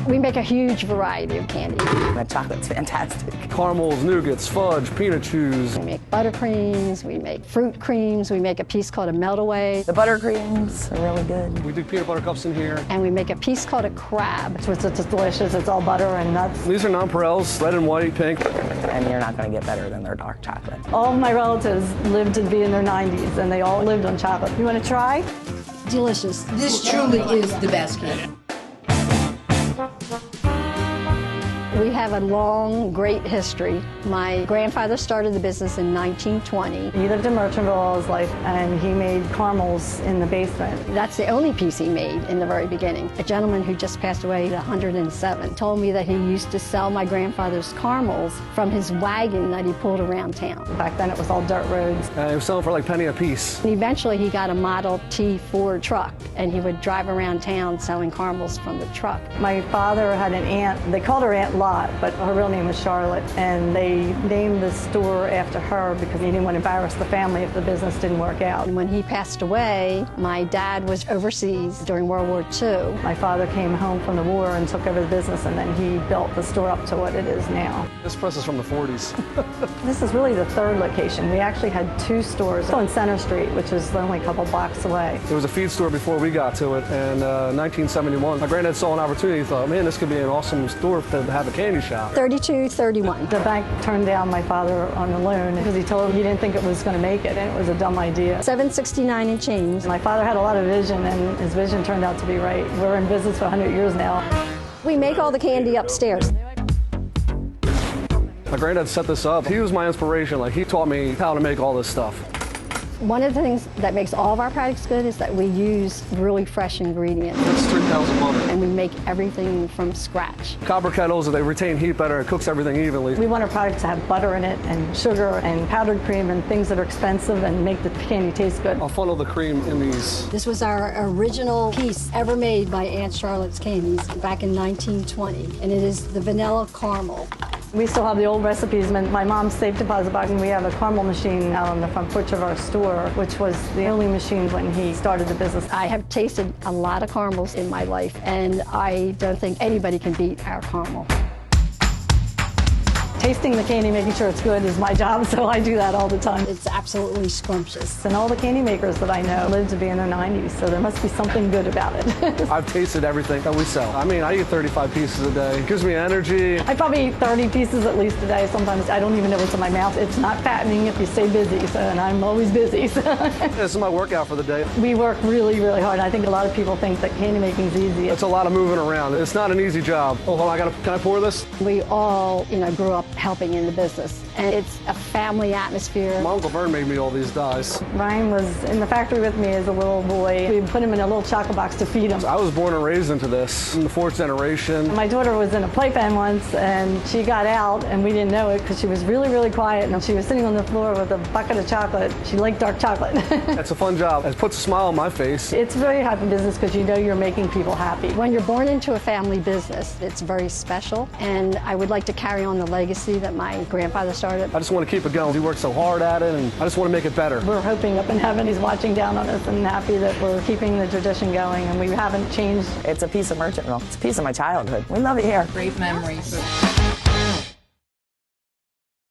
We make a huge variety of candy. That chocolate's fantastic. Caramels, nougats, fudge, peanut chews. We make buttercreams, we make fruit creams, we make a piece called a melt-away. The buttercreams are really good. We do peanut butter cups in here. And we make a piece called a crab. It's just delicious. It's all butter and nuts. These are nonpareils, red and white, pink. And you're not going to get better than their dark chocolate. All of my relatives lived to be in their 90s, and they all lived on chocolate. You want to try? Delicious. This truly is the best candy. We have a long, great history. My grandfather started the business in 1920. He lived in Merchantville all his life, and he made caramels in the basement. That's the only piece he made in the very beginning. A gentleman who just passed away at 107 told me that he used to sell my grandfather's caramels from his wagon that he pulled around town. Back then it was all dirt roads. He was selling for like penny a piece. And eventually he got a Model T Ford truck, and he would drive around town selling caramels from the truck. My father had an aunt, they called her Aunt Lot, but her real name was Charlotte, and they named the store after her because he didn't want to embarrass the family if the business didn't work out. And when he passed away, my dad was overseas during World War II. My father came home from the war and took over the business, and then he built the store up to what it is now. This press is from the 40s. This is really the third location. We actually had two stores on Center Street, which is only a couple blocks away. It was a feed store before we got to it, and 1971. My granddad saw an opportunity. He thought, man, this could be an awesome store to have a candy shop. 3231. The bank turned down my father on a loan because he told him he didn't think it was going to make it, and it was a dumb idea. 769 and change. My father had a lot of vision, and his vision turned out to be right. We're in business for 100 years now. We make all the candy upstairs. My granddad set this up. He was my inspiration. Like, he taught me how to make all this stuff. One of the things that makes all of our products good is that we use really fresh ingredients. It's 3,000 butter. And we make everything from scratch. Copper kettles, they retain heat better. It cooks everything evenly. We want our product to have butter in it and sugar and powdered cream and things that are expensive and make the candy taste good. I'll funnel the cream in these. This was our original piece ever made by Aunt Charlotte's Candies back in 1920, and it is the vanilla caramel. We still have the old recipes. My mom's safe deposit box, and we have a caramel machine out on the front porch of our store, which was the only machine when he started the business. I have tasted a lot of caramels in my life, and I don't think anybody can beat our caramel. Tasting the candy, making sure it's good is my job, so I do that all the time. It's absolutely scrumptious. And all the candy makers that I know live to be in their 90s, so there must be something good about it. I've tasted everything that we sell. I mean, I eat 35 pieces a day. It gives me energy. I probably eat 30 pieces at least a day. Sometimes I don't even know what's in my mouth. It's not fattening if you stay busy, and I'm always busy. So. This is my workout for the day. We work really, really hard. I think a lot of people think that candy making is easy. It's a lot of moving around. It's not an easy job. Oh, hold on, can I pour this? We all, grew up helping in the business, and it's a family atmosphere. My Uncle Vern made me all these dyes. Ryan was in the factory with me as a little boy. We put him in a little chocolate box to feed him. I was born and raised into this. I'm the fourth generation. My daughter was in a playpen once, and she got out, and we didn't know it because she was really, really quiet, and she was sitting on the floor with a bucket of chocolate. She liked dark chocolate. It's a fun job. It puts a smile on my face. It's very happy business because you know you're making people happy. When you're born into a family business, it's very special, and I would like to carry on the legacy that my grandfather started. I just want to keep it going. He worked so hard at it, and I just want to make it better. We're hoping up in heaven he's watching down on us and happy that we're keeping the tradition going, and we haven't changed. It's a piece of Merchantville. It's a piece of my childhood. We love it here. Great memories.